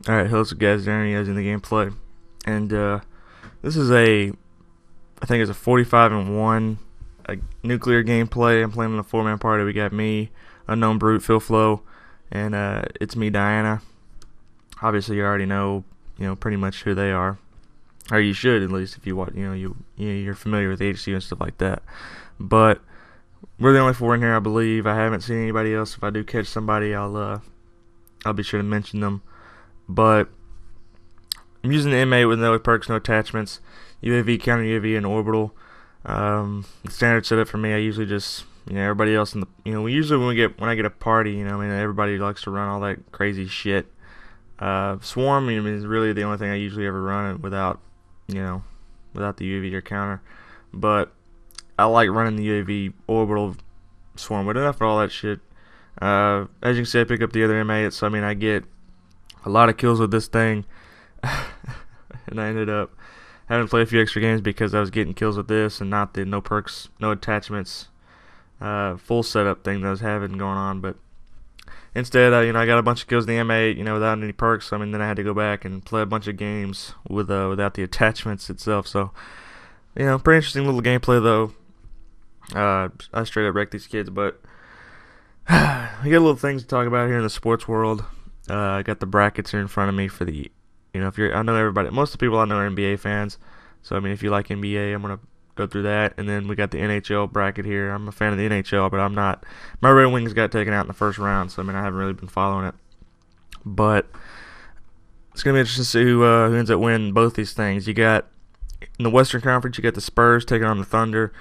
Alright, hello guys, Darren is in the gameplay. And this is I think it's a 45 and 1 nuclear gameplay. I'm playing on a 4-man party. We got me, Unknown Brute, Phil Flow, and it's me, Diana. Obviously you already know, pretty much who they are. Or you should, at least, if you watch, you're familiar with HC and stuff like that. But we're the only 4 in here, I believe. I haven't seen anybody else. If I do catch somebody, I'll be sure to mention them. But I'm using the M8 with no perks, no attachments, UAV, counter UAV, and orbital. The standard setup for me, I usually just, everybody else in the, usually when I get a party, everybody likes to run all that crazy shit. Swarm, is really the only thing I usually ever run without, without the UAV or counter. But I like running the UAV orbital swarm, but enough of all that shit. As you can see, I pick up the other M8, so I get a lot of kills with this thing. And I ended up having to play a few extra games because I was getting kills with this and not the no perks, no attachments, full setup thing that I was having going on. But instead, I got a bunch of kills in the M8, without any perks. Then I had to go back and play a bunch of games with without the attachments itself. So, pretty interesting little gameplay though. I straight up wrecked these kids, but we got little things to talk about here in the sports world. I got the brackets here in front of me for the, I know everybody, most of the people I know are NBA fans. So, if you like NBA, I'm going to go through that. And then we got the NHL bracket here. I'm a fan of the NHL, but I'm not. My Red Wings got taken out in the first round, so, I haven't really been following it. But it's going to be interesting to see who ends up winning both these things. You got, in the Western Conference, you got the Spurs taking on the Thunder.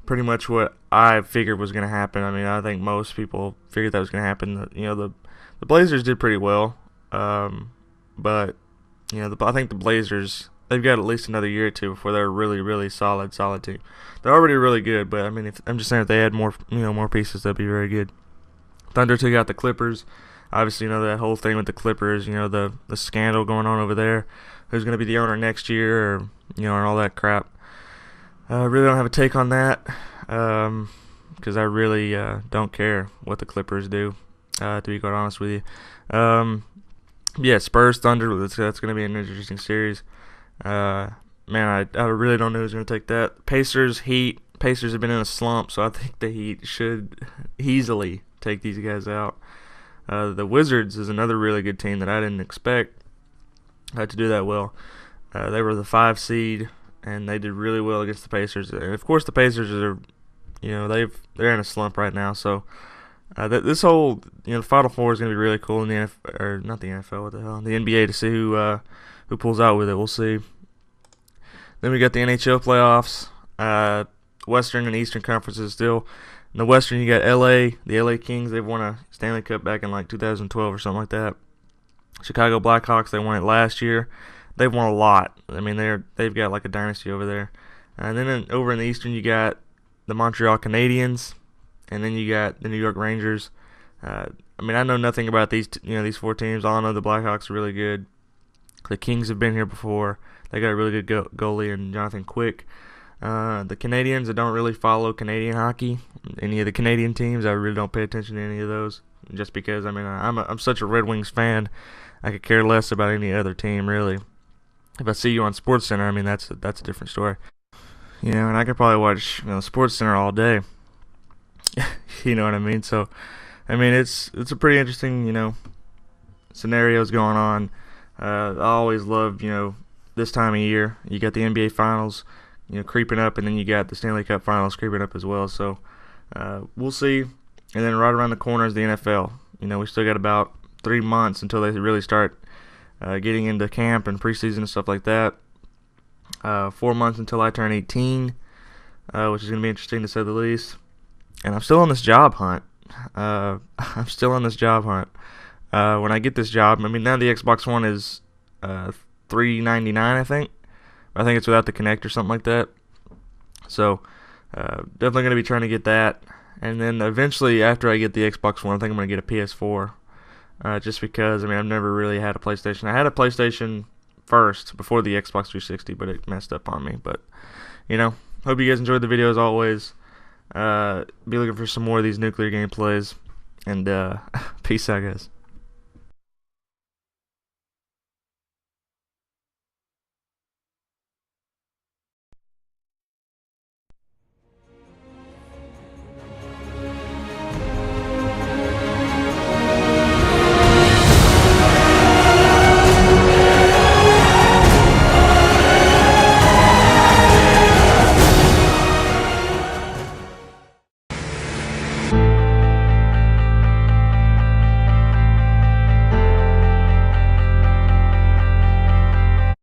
Pretty much what I figured was going to happen. I think most people figured that was going to happen. The Blazers did pretty well, but I think the Blazers, they've got at least another year or two before they're a really, really solid team. They're already really good, but I'm just saying if they add more, more pieces, that'd be very good. Thunder took out the Clippers. Obviously, that whole thing with the Clippers, the scandal going on over there. Who's going to be the owner next year, or and all that crap. I really don't have a take on that, because I really don't care what the Clippers do. To be quite honest with you. Yeah, Spurs Thunder. That's going to be an interesting series. Man, I really don't know who's going to take that. Pacers Heat. Pacers have been in a slump, so I think the Heat should easily take these guys out. The Wizards is another really good team that I didn't expect to do that well. They were the 5 seed, and they did really well against the Pacers. And of course, the Pacers are, they're in a slump right now, so. This whole, the Final Four is going to be really cool in the NFL, or not the NFL, what the hell, the NBA, to see who pulls out with it. We'll see. Then we got the NHL playoffs, Western and Eastern conferences still. In the Western, you got LA, the LA Kings. They've won a Stanley Cup back in like 2012 or something like that. Chicago Blackhawks, they won it last year. They've won a lot. They've got like a dynasty over there. And then over in the Eastern, you got the Montreal Canadiens. And then you got the New York Rangers. I know nothing about these 4 teams. All I know, the Blackhawks are really good. The Kings have been here before. They got a really good goalie in Jonathan Quick. The Canadiens, I don't really follow Canadian hockey. Any of the Canadian teams, I really don't pay attention to any of those. Just because I'm such a Red Wings fan, I could care less about any other team really. If I see you on SportsCenter, that's a different story. And I could probably watch SportsCenter all day. You know what I mean? So, it's a pretty interesting, scenarios going on. I always love, this time of year. You got the NBA Finals, creeping up, and then you got the Stanley Cup Finals creeping up as well. So, we'll see. And then right around the corner is the NFL. We still got about 3 months until they really start getting into camp and preseason and stuff like that. 4 months until I turn 18, which is going to be interesting to say the least. And I'm still on this job hunt. When I get this job, now the Xbox One is $399, I think. I think it's without the Kinect or something like that. So, definitely going to be trying to get that. And then eventually, after I get the Xbox One, I think I'm going to get a PS4. Just because, I've never really had a PlayStation. I had a PlayStation first, before the Xbox 360, but it messed up on me. But, hope you guys enjoyed the video as always. Be looking for some more of these nuclear gameplays, and peace out, guys.